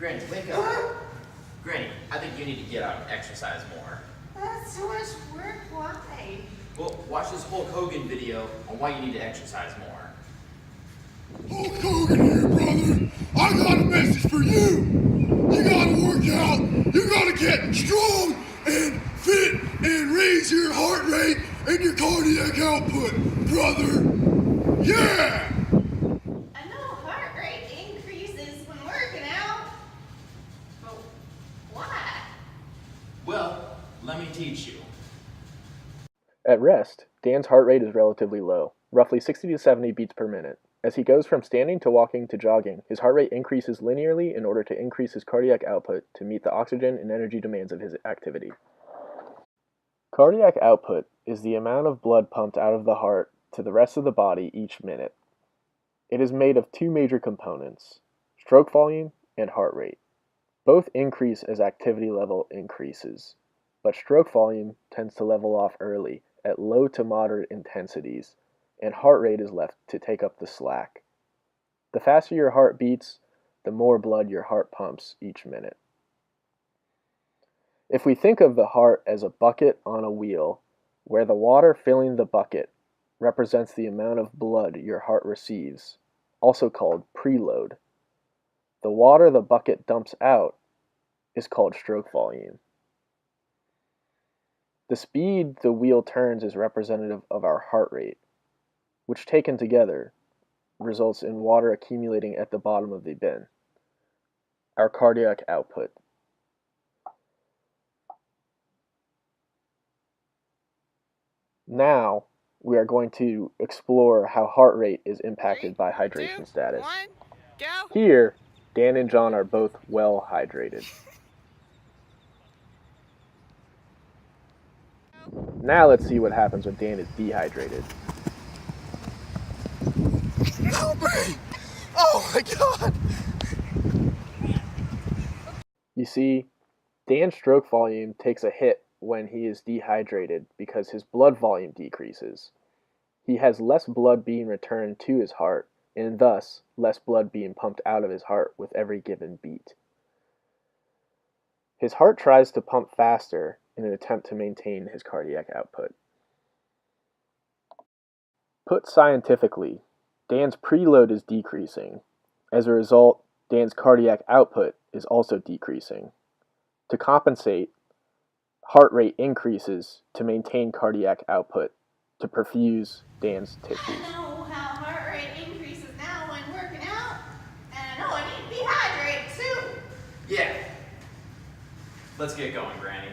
Granny, wake up. Granny, I think you need to get out and exercise more. That's so much work. Why? Well, watch this Hulk Hogan video on why you need to exercise more. Hulk Hogan here, brother. I got a message for you. You gotta work out. You gotta get strong and fit and raise your heart rate and your cardiac output, brother. Yeah! I know heart rate increases when working out, but why? Well, let me teach you. At rest, Dan's heart rate is relatively low, roughly 60 to 70 beats per minute. As he goes from standing to walking to jogging, his heart rate increases linearly in order to increase his cardiac output to meet the oxygen and energy demands of his activity. Cardiac output is the amount of blood pumped out of the heart to the rest of the body each minute. It is made of two major components, stroke volume and heart rate. Both increase as activity level increases, but stroke volume tends to level off early at low to moderate intensities, and heart rate is left to take up the slack. The faster your heart beats, the more blood your heart pumps each minute. If we think of the heart as a bucket on a wheel, where the water filling the bucket represents the amount of blood your heart receives, also called preload, the water the bucket dumps out is called stroke volume. The speed the wheel turns is representative of our heart rate, which taken together results in water accumulating at the bottom of the bin, our cardiac output. Now, we are going to explore how heart rate is impacted by hydration status. Here, Dan and John are both well hydrated. Now let's see what happens when Dan is dehydrated. Help me! Oh my god! You see, Dan's stroke volume takes a hit when he is dehydrated because his blood volume decreases. He has less blood being returned to his heart, and thus less blood being pumped out of his heart with every given beat. His heart tries to pump faster in an attempt to maintain his cardiac output. Put scientifically, Dan's preload is decreasing. As a result, Dan's cardiac output is also decreasing. To compensate, heart rate increases to maintain cardiac output to perfuse Dan's tissues. I know how heart rate increases now when working out, and I know I need to be hydrated too. Yeah. Let's get going, Granny.